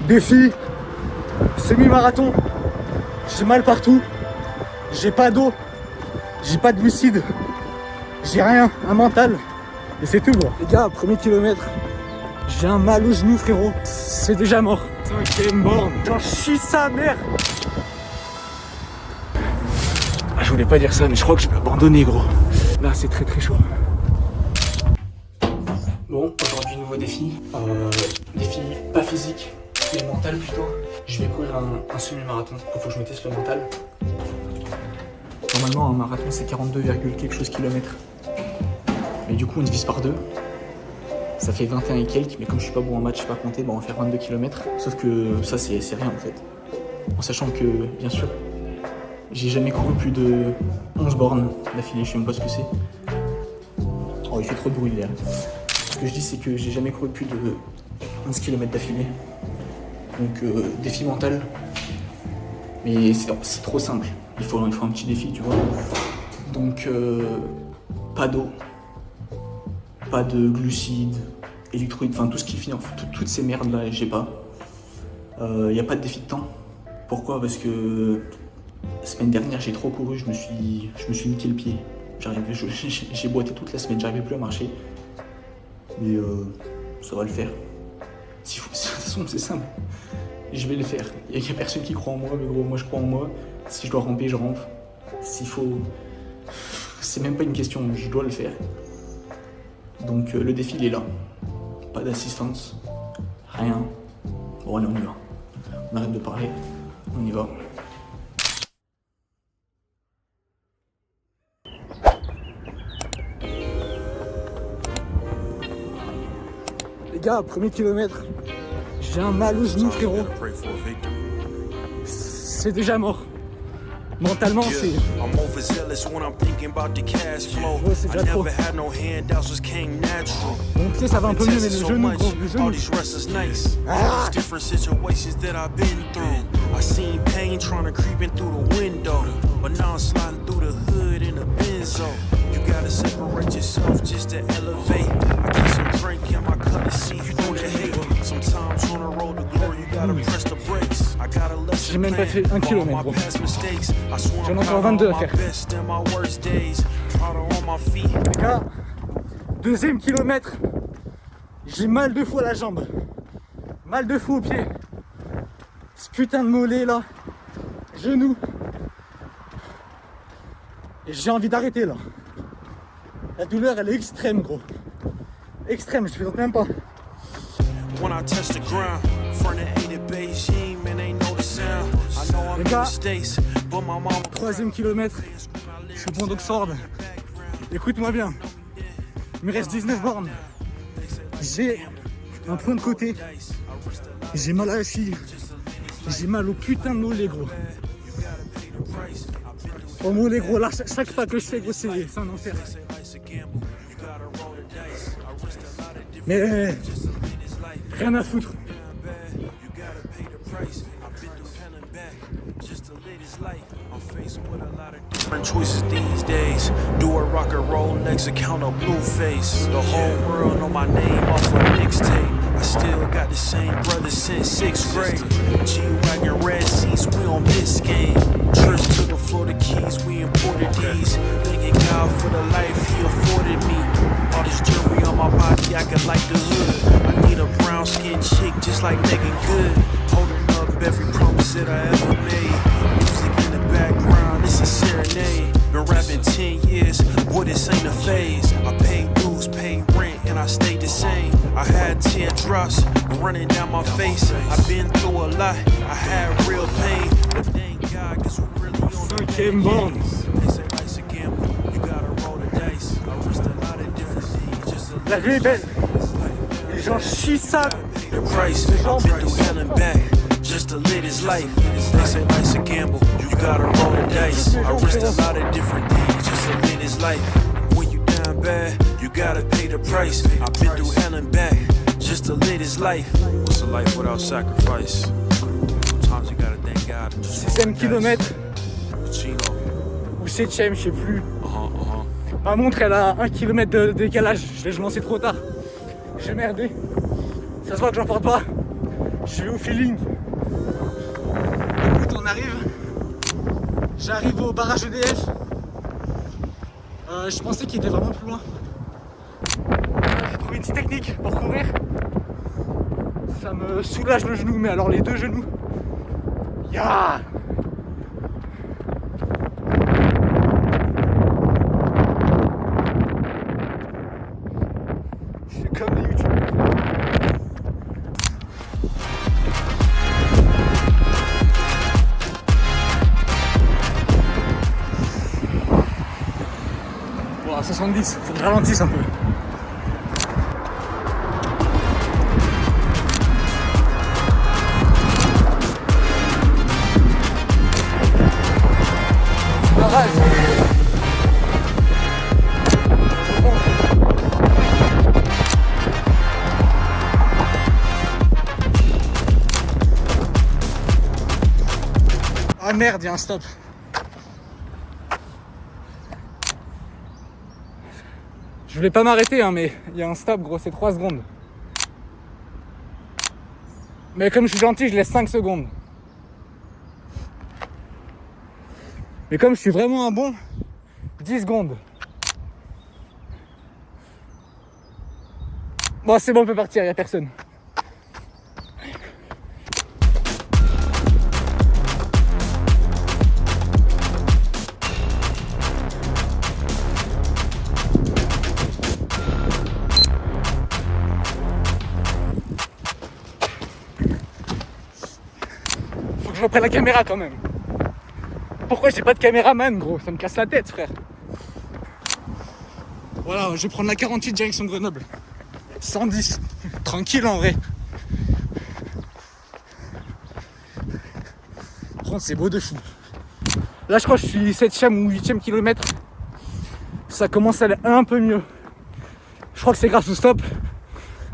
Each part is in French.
Défi, semi-marathon, j'ai mal partout, j'ai pas d'eau, j'ai pas de glucides, j'ai rien, un mental, et c'est tout gros. Les gars, premier kilomètre, j'ai un mal au genou frérot, c'est déjà mort. 5ème borne, j'en chie sa mère. Je voulais pas dire ça, mais je crois que je vais abandonner gros. Là c'est très très chaud. Bon, aujourd'hui nouveau défi. Défi pas physique, mais mental plutôt. Je vais courir un semi-marathon. Il faut que je me teste le mental. Normalement un marathon c'est 42, quelque chose kilomètres. Mais du coup on divise par 2. Ça fait 21 et quelques, mais comme je suis pas bon en maths, je sais pas compter, bon, on va faire 22 km. Sauf que ça c'est rien en fait. En sachant que, bien sûr, j'ai jamais couru plus de 11 bornes d'affilée, je sais même pas ce que c'est. Oh, il fait trop de bruit derrière. Ce que je dis, c'est que j'ai jamais couru plus de 11 km d'affilée. Donc, défi mental. Mais c'est trop simple. Il faut un petit défi, tu vois. Donc, pas d'eau, pas de glucides, électrolytes, enfin tout ce qui finit, toutes ces merdes là, j'ai pas. Y a pas de défi de temps. Pourquoi? Parce que la semaine dernière j'ai trop couru, je me suis niqué le pied. J'ai boité toute la semaine, j'arrivais plus à marcher. Mais ça va le faire. De toute façon c'est simple. Je vais le faire. Il y a personne qui croit en moi, mais gros, moi je crois en moi. Si je dois ramper, je rampe. S'il faut. C'est même pas une question, je dois le faire. Donc le défi il est là. Pas d'assistance. Rien. Bon allez, on y va. On arrête de parler. On y va. Les gars, premier kilomètre. J'ai un mal au genou frérot. C'est déjà mort. Mentalement c'est... Ouais, c'est déjà trop. Mon pied ça va un peu mieux mais le genou gros, le genou. Ah. J'ai même pas fait 1 km gros. J'en ai encore 22 à faire. Les gars, deuxième kilomètre, j'ai mal de fou à la jambe. Mal de fou au pied. Ce putain de mollet là. Genou. Et j'ai envie d'arrêter là. La douleur elle est extrême gros. Extrême, je plaisante même pas. Les gars, troisième kilomètre, je suis bon d'Oxford. Écoute-moi bien, il me reste 19 bornes. J'ai un point de côté, j'ai mal à la cheville, j'ai mal au putain de mollet gros. Au mollet gros, là chaque pas que je fais gros c'est un enfer. Mais rien à foutre. Different choices these days. Do a rock and roll next account of Blueface. The whole world know my name off a mixtape. I still got the same brother since 6th grade. G-Wagon red seats, we on this game. Trips to the Florida Keys, we imported these. Thanking God for the life he afforded me. All this jewelry on my body, I can like the hood. I need a brown skinned chick just like Megan Good. Holding up every promise that I ever made. Music in the background, it's a serenade. Been rapping 10 years, boy this ain't a phase. I paid dues, paid rent, and I stayed the same. I had teardrops running down my face. I've been through a lot, I had real pain. But thank God, cause we really on the 5ème borne. They say life's a gamble, you gotta roll the dice. I risked a lot of different things just to La vie est belle. Et j'en chie ça. the price. I've been through hell and back just to live this life. They say life's a gamble, you gotta roll the dice. I risked a lot of different things just to live this life. When you down bad, you gotta pay the price. I've been through hell and back just to live this life. What's a life without sacrifice? Sometimes you gotta thank God. 6ème kilomètre ou 7ème, je sais plus. Ma montre elle a 1 km de décalage. Je l'ai lancé trop tard. J'ai merdé. Ça se voit que j'en porte pas. Je vais au feeling. Écoute, on arrive. J'arrive au barrage EDF. Je pensais qu'il était vraiment plus loin. J'ai trouvé une petite technique pour courir. Ça me soulage le genou, mais alors les deux genoux. Ya! Je suis comme les youtubeurs. Bon, à 70, faut que je ralentisse un peu. Ah merde, il y a un stop. Je voulais pas m'arrêter, hein, mais il y a un stop, gros, c'est 3 secondes. Mais comme je suis gentil, je laisse 5 secondes. Mais comme je suis vraiment un bon, 10 secondes. Bon, c'est bon, on peut partir, il n'y a personne. Faut que je reprenne la caméra quand même. Pourquoi j'ai pas de caméraman, gros? Ça me casse la tête, frère. Voilà, je vais prendre la 48 direction Grenoble. 110. Tranquille en vrai. Par contre, c'est beau de fou. Là, je crois que je suis 7e ou 8e kilomètre. Ça commence à aller un peu mieux. Je crois que c'est grâce au stop.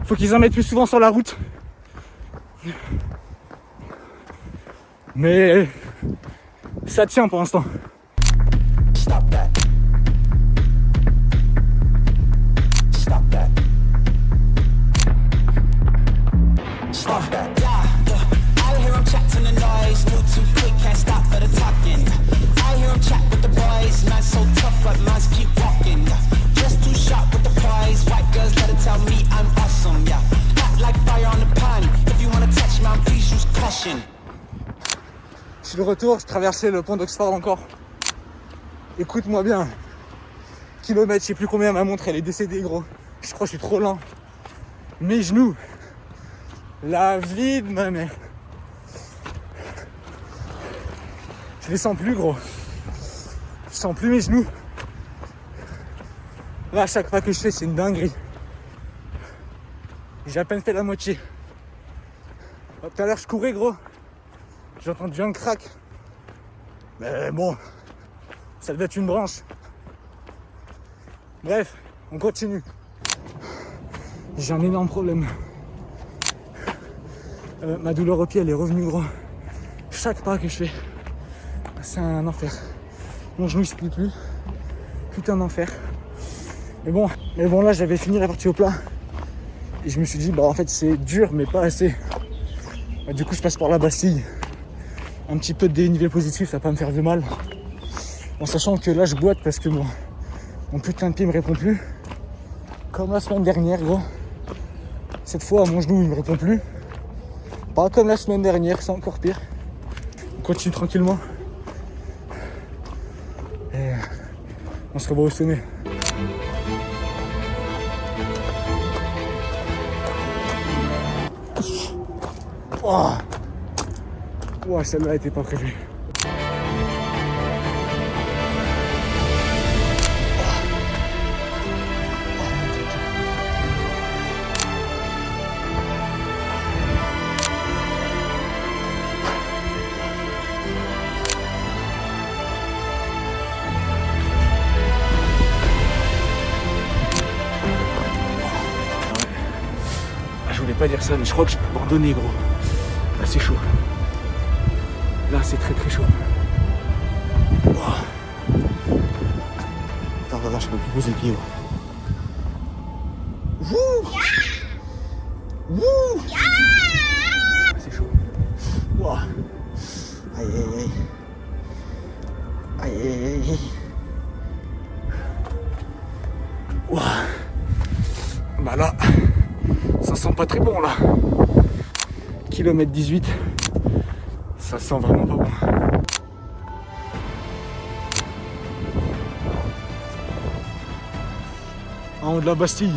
Faut qu'ils en mettent plus souvent sur la route. Mais ça tient pour l'instant. Stop that. Stop that. Stop that. I hear him chatting the noise. Move too quick, can't stop for the talking. I hear him chat with the boys. Man so tough, but mans keep walking. Just too sharp with the prize. White girls let it tell me I'm awesome. Yeah, hot like fire on the pan. If you wanna touch me, please use caution. Je suis de retour, je traversais le pont d'Oxford encore. Écoute-moi bien. Kilomètre, je sais plus combien ma montre, elle est décédée, gros. Je crois que je suis trop lent. Mes genoux. La vie de ma mère. Je les sens plus, gros. Je sens plus mes genoux. Là, à chaque pas que je fais, c'est une dinguerie. J'ai à peine fait la moitié. Tout à l'heure, je courais, gros. J'ai entendu un crack. Mais bon, ça devait être une branche. Bref, on continue. J'ai un énorme problème. Ma douleur au pied, elle est revenue, gros. Chaque pas que je fais, c'est un enfer. Mon genou, il se plie plus. Tout un enfer. Mais bon, là, j'avais fini la partie au plat. Et je me suis dit, bah en fait, c'est dur, mais pas assez. Bah, du coup, je passe par la Bastille. Un petit peu de dénivelé positif, ça va pas me faire de mal. En sachant que là je boite parce que mon putain de pied me répond plus. Comme la semaine dernière, gros. Cette fois mon genou il me répond plus. Pas comme la semaine dernière, c'est encore pire. On continue tranquillement. Et on se revoit au sommet. Oh. Ouah, celle-là était pas prévue. Je voulais pas dire ça, mais je crois que je peux abandonner, gros. Là, c'est chaud. Là, c'est très très chaud. Wow. Attends, je peux plus poser le pied. Wouh. Wouh. pas très bon là. Kilomètre 18. Ça sent vraiment pas bon. En haut de la Bastille.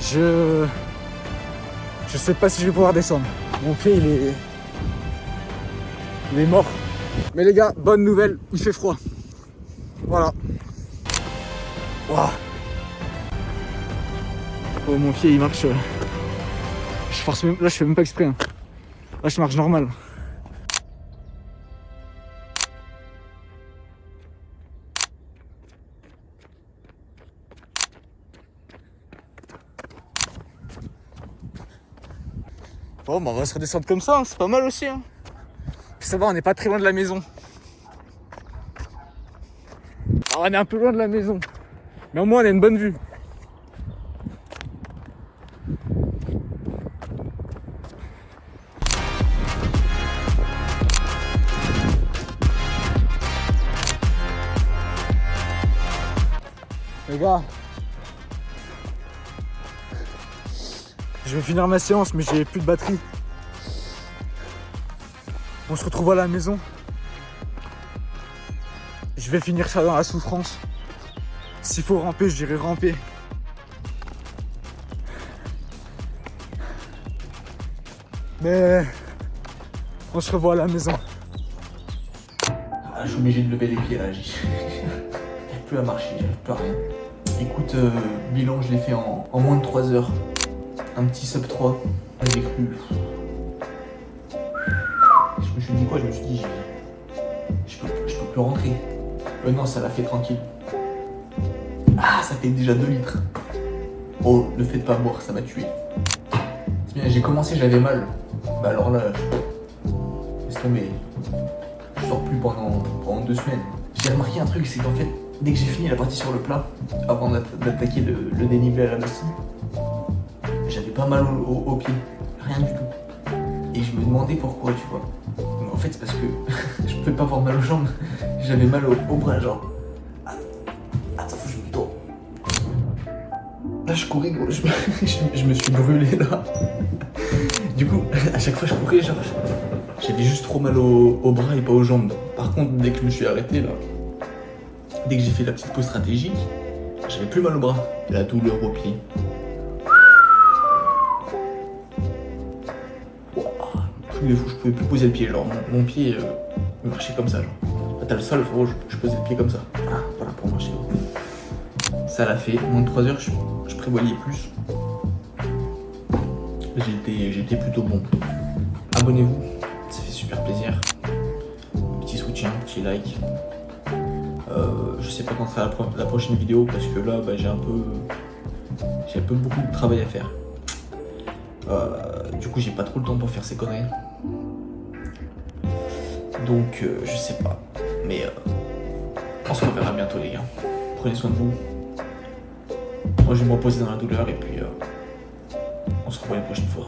Je sais pas si je vais pouvoir descendre. Mon pied il est mort. Mais les gars, bonne nouvelle, il fait froid. Voilà. Wow. Oh, mon pied il marche. Je force même. Là je fais même pas exprès. Hein. Là je marche normal. Bon, bah on va se redescendre comme ça, hein. C'est pas mal aussi. Hein. Ça va, on n'est pas très loin de la maison. Alors, on est un peu loin de la maison. Mais au moins on a une bonne vue. Les gars, je vais finir ma séance mais j'ai plus de batterie. On se retrouve à la maison. Je vais finir ça dans la souffrance. S'il faut ramper, j'irai ramper. Mais on se revoit à la maison. Ah, je suis obligé de lever les pieds là. J'arrive plus à marcher, j'arrive plus à rien. Écoute, bilan, je l'ai fait en moins de 3 heures. Un petit sub 3. J'ai cru. Je me suis dit quoi? Je me suis dit, je peux plus rentrer. Non, ça l'a fait tranquille. Ah, ça fait déjà 2 litres. Oh, le fait de pas boire, ça m'a tué. C'est bien, j'ai commencé, j'avais mal. Bah alors là, laisse tomber. Je sors plus pendant 2 semaines. J'ai remarqué un truc, c'est qu'en fait, dès que j'ai fini la partie sur le plat, avant d'attaquer le dénivelé à la Bastille, j'avais pas mal au pied, rien du tout. Et je me demandais pourquoi, tu vois. Mais en fait, c'est parce que je pouvais pas avoir mal aux jambes, j'avais mal au bras, genre. Attends, faut que je me tourne. Là, je courais, gros, je me suis brûlé là. Du coup, à chaque fois je courais, genre, j'avais juste trop mal au bras et pas aux jambes. Par contre, dès que je me suis arrêté là, dès que j'ai fait la petite pause stratégique, j'avais plus mal au bras. Et la douleur au pied. Truc de fou, je pouvais plus poser le pied. Genre, mon pied marchait comme ça. Genre. T'as le sol, frérot, je posais le pied comme ça. Voilà pour marcher. Ça l'a fait. Moins de 3 heures, je prévoyais plus. J'étais plutôt bon. Abonnez-vous, ça fait super plaisir. Petit soutien, petit like. Je sais pas quand sera la prochaine vidéo parce que là bah, j'ai un peu beaucoup de travail à faire. Du coup j'ai pas trop le temps pour faire ces conneries. Donc je sais pas. Mais on se reverra bientôt les gars. Prenez soin de vous. Moi je vais me reposer dans la douleur et puis on se revoit la prochaine fois.